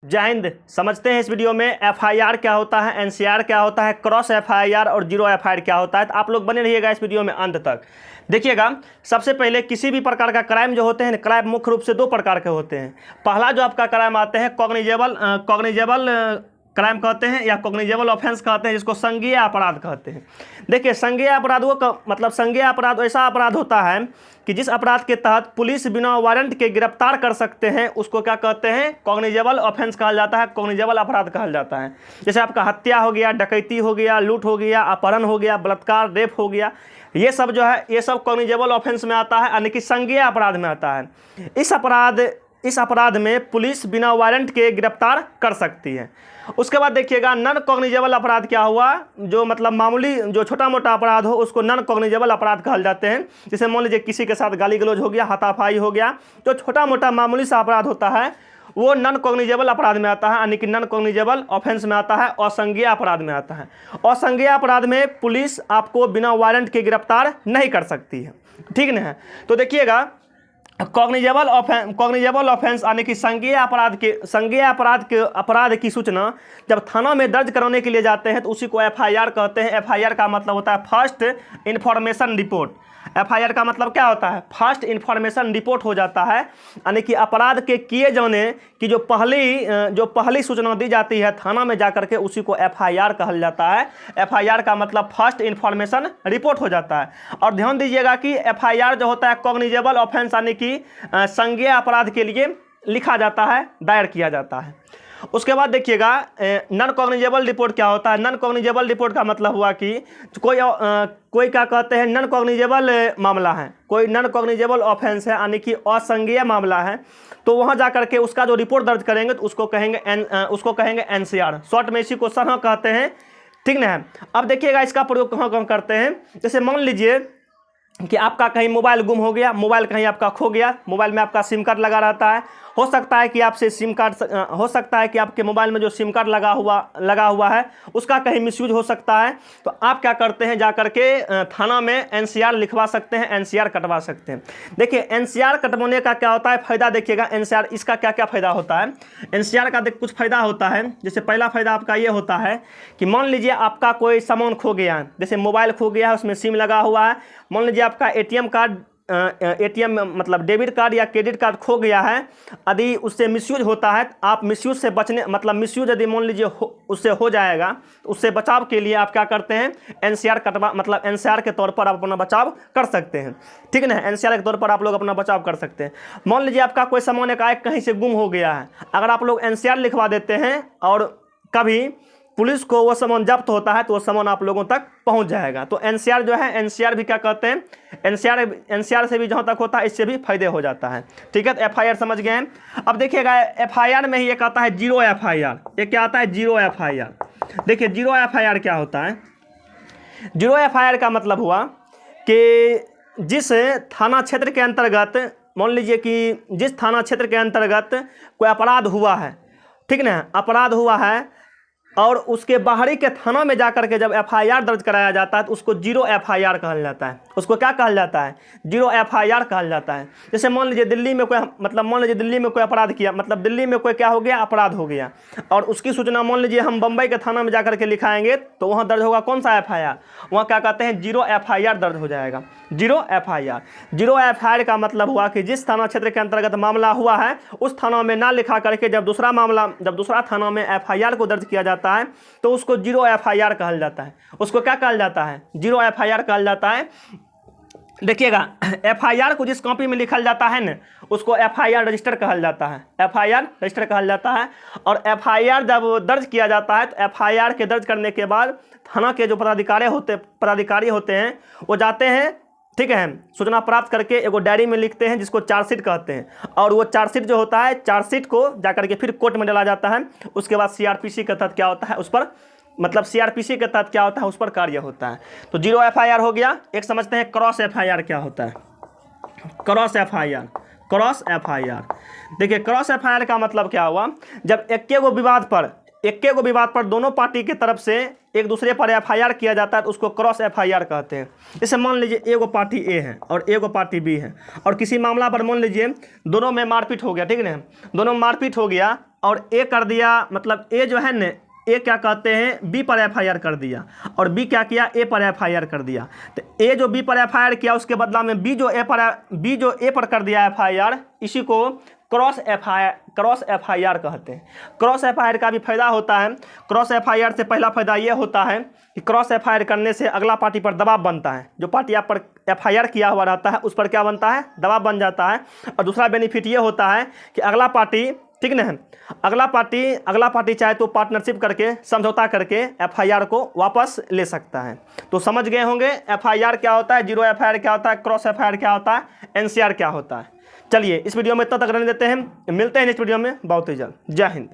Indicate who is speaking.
Speaker 1: जय हिंद। समझते हैं इस वीडियो में एफआईआर क्या होता है, एनसीआर क्या होता है, क्रॉस एफआईआर और जीरो एफआईआर क्या होता है। तो आप लोग बने रहिएगा इस वीडियो में अंत तक। देखिएगा, सबसे पहले किसी भी प्रकार का क्राइम जो होते हैं, क्राइम मुख्य रूप से दो प्रकार के होते हैं। पहला जो आपका क्राइम आते हैं कॉग्निजेबल क्राइम कहते हैं या कॉग्निजेबल ऑफेंस कहते हैं, जिसको संज्ञेय अपराध कहते हैं। देखिए, संज्ञेय अपराधों का मतलब संज्ञेय अपराध ऐसा अपराध होता है कि जिस अपराध के तहत पुलिस बिना वारंट के गिरफ्तार कर सकते हैं, उसको क्या कहते हैं, कॉग्निजेबल ऑफेंस कहा जाता है, कॉग्निजेबल अपराध कहा जाता है। जैसे आपका हत्या हो गया, डकैती हो गया, लूट हो गया, अपहरण हो गया, बलात्कार, रेप हो गया, ये सब जो है ये सब कॉग्निजेबल ऑफेंस में आता है, यानी कि संज्ञेय अपराध में आता है। इस अपराध में पुलिस बिना वारंट के गिरफ्तार कर सकती है। उसके बाद देखिएगा, नॉन कॉग्निजेबल अपराध क्या हुआ, जो मतलब मामूली जो छोटा मोटा अपराध हो उसको नॉन कॉग्निजेबल अपराध कहा जाते हैं। जैसे मान लीजिए किसी के साथ गाली गलौज हो गया, हाथापाई हो गया, जो छोटा मोटा मामूली सा अपराध होता है वो नॉन कॉग्निजेबल अपराध में आता है, यानी कि नॉन कॉग्निजेबल ऑफेंस में आता है, असंज्ञेय अपराध में आता है। असंज्ञेय अपराध में पुलिस आपको बिना वारंट के गिरफ्तार नहीं कर सकती है, ठीक ना है। तो देखिएगा, कॉग्निजेबल ऑफेंस यानी कि संज्ञेय अपराध की सूचना जब थाना में दर्ज कराने के लिए जाते हैं तो उसी को एफआईआर कहते हैं। एफआईआर का मतलब होता है फर्स्ट इन्फॉर्मेशन रिपोर्ट। एफआईआर का मतलब क्या होता है, फर्स्ट इन्फॉर्मेशन रिपोर्ट हो जाता है, यानी कि अपराध के किए जाने की जो पहली सूचना दी जाती है थाना में जाकर के, उसी को एफआईआर कहा जाता है। एफआईआर का मतलब फर्स्ट इन्फॉर्मेशन रिपोर्ट हो जाता है। और ध्यान दीजिएगा कि एफआईआर जो होता है कॉग्निजेबल ऑफेंस यानी कि संज्ञेय अपराध के लिए लिखा जाता है, दायर किया जाता है। उसके बाद देखिएगा, नॉन कॉग्निजेबल रिपोर्ट क्या होता है। नॉन कॉग्निजेबल रिपोर्ट का मतलब हुआ कि कोई क्या कहते हैं, नॉन कॉग्निजेबल मामला है, कोई नॉन कॉग्निजेबल ऑफेंस है, यानी कि असंज्ञेय मामला है, तो वहाँ जा करके उसका जो रिपोर्ट दर्ज करेंगे तो उसको कहेंगे एनसीआर। शॉर्ट में इसी को सरह कहते हैं, ठीक ना है। अब देखिएगा इसका प्रयोग कहाँ कहाँ करते हैं। जैसे मान लीजिए कि आपका कहीं मोबाइल गुम हो गया, मोबाइल कहीं आपका खो गया, मोबाइल में आपका सिम कार्ड लगा रहता है, हो सकता है कि आपके मोबाइल में जो सिम कार्ड लगा हुआ है उसका कहीं मिसयूज हो सकता है। तो आप क्या करते हैं, जा करके थाना में एनसीआर लिखवा सकते हैं, एनसीआर कटवा सकते हैं। देखिए, एनसीआर कटवाने का क्या होता है फ़ायदा, देखिएगा एनसीआर इसका क्या क्या फ़ायदा होता है। एनसीआर का कुछ फ़ायदा होता है। जैसे पहला फ़ायदा आपका ये होता है कि मान लीजिए आपका कोई सामान खो गया, जैसे मोबाइल खो गया है, उसमें सिम लगा हुआ है, मान लीजिए आपका एटीएम मतलब डेबिट कार्ड या क्रेडिट कार्ड खो गया है, यदि उससे मिसयूज होता है, आप मिसयूज से बचने मतलब मिसयूज यदि मान लीजिए उससे हो जाएगा, तो उससे बचाव के लिए आप क्या करते हैं, एनसीआर एनसीआर के तौर पर आप अपना बचाव कर सकते हैं, ठीक है ना। एनसीआर के तौर पर आप लोग अपना बचाव कर सकते हैं। मान लीजिए आपका कोई सामान एकाएक कहीं से गुम हो गया है, अगर आप लोग एनसीआर लिखवा देते हैं और कभी पुलिस को वो सामान जब्त होता है तो वो सामान आप लोगों तक पहुंच जाएगा। तो एनसीआर जो है, एनसीआर भी क्या कहते हैं, एनसीआर से भी जहां तक होता है इससे भी फायदे हो जाता है, ठीक है। तो एफआईआर समझ गए हैं। अब देखिएगा, एफआईआर में ही एक आता है जीरो एफआईआर। ये क्या आता है, जीरो एफआईआर। देखिए, जीरो एफआईआर क्या होता है। जीरो एफआईआर का मतलब हुआ कि जिस थाना क्षेत्र के अंतर्गत, मान लीजिए कि जिस थाना क्षेत्र के अंतर्गत कोई अपराध हुआ है, ठीक ना, अपराध हुआ है, और उसके बाहरी के थाना में जाकर के जब एफआईआर दर्ज कराया जाता है तो उसको जीरो एफआईआर कहा जाता है। उसको क्या कहा जाता है, जीरो एफआईआर कहा जाता है। जैसे मान लीजिए दिल्ली में कोई अपराध किया, मतलब दिल्ली में कोई क्या हो गया, अपराध हो गया, और उसकी सूचना मान लीजिए हम बम्बई के थाना में जाकर के लिखाएंगे तो वहाँ दर्ज होगा कौन सा एफआईआर, वहाँ क्या कहते हैं, जीरो एफआईआर दर्ज हो जाएगा। जीरो एफआईआर का मतलब हुआ कि जिस थाना क्षेत्र के अंतर्गत मामला हुआ है उस थाना में ना लिखा करके जब दूसरा थाना में एफआईआर को दर्ज किया जाता है तो उसको जीरो एफआईआर कहा जाता है। उसको क्या कहा जाता है, जीरो एफआईआर कहा जाता है। देखिएगा, एफआईआर को जिस कॉपी में लिखा जाता है ना, उसको एफआईआर रजिस्टर कहा जाता है, एफआईआर रजिस्टर कहा जाता है। और एफआईआर जब दर्ज किया जाता है तो एफआईआर के दर्ज करने के बाद थाना के जो पदाधिकारी होते हैं वो जाते हैं, ठीक है, सूचना प्राप्त करके एगो डायरी में लिखते हैं जिसको चार्जशीट कहते हैं, और वो चार्जशीट जो होता है, चार्जशीट को जाकर के फिर कोर्ट में डाला जाता है। उसके बाद सीआरपीसी के तहत क्या होता है, उस पर मतलब सीआरपीसी के तहत क्या होता है, उस पर कार्य होता है। तो जीरो एफआईआर हो गया। एक समझते हैं क्रॉस एफआईआर क्या होता है। क्रॉस एफआईआर देखिए, क्रॉस एफआईआर का मतलब क्या हुआ, जब एक्के गो विवाद पर दोनों पार्टी की तरफ से एक दूसरे पर एफआईआर किया जाता है तो उसको क्रॉस एफआईआर कहते हैं। जैसे मान लीजिए एगो पार्टी ए है और एगो पार्टी बी है, और किसी मामला पर मान लीजिए दोनों में मारपीट हो गया, ठीक है ना, दोनों में मारपीट हो गया, और ए कर दिया, मतलब ए जो है न, ए क्या कहते हैं, बी पर एफआईआर कर दिया, और बी क्या किया, ए पर एफआईआर कर दिया। तो ए जो बी पर एफआईआर किया, उसके बदला में बी जो ए पर कर दिया एफआईआर, इसी को क्रॉस एफआईआर कहते हैं। क्रॉस एफआईआर का भी फायदा होता है। क्रॉस एफआईआर से पहला फायदा ये होता है कि क्रॉस एफआईआर करने से अगला पार्टी पर दबाव बनता है। जो पार्टी आप पर एफआईआर किया हुआ रहता है उस पर क्या बनता है, दबाव बन जाता है। और दूसरा बेनिफिट ये होता है कि अगला पार्टी, ठीक ना है, अगला पार्टी चाहे तो पार्टनरशिप करके, समझौता करके एफआईआर को वापस ले सकता है। तो समझ गए होंगे एफआईआर क्या होता है, जीरो एफआईआर क्या होता है, क्रॉस एफआईआर क्या होता है, एनसीआर क्या होता है। चलिए इस वीडियो में इतना तक रहने देते हैं, मिलते हैं नेक्स्ट वीडियो में बहुत ही जल्द। जय हिंद।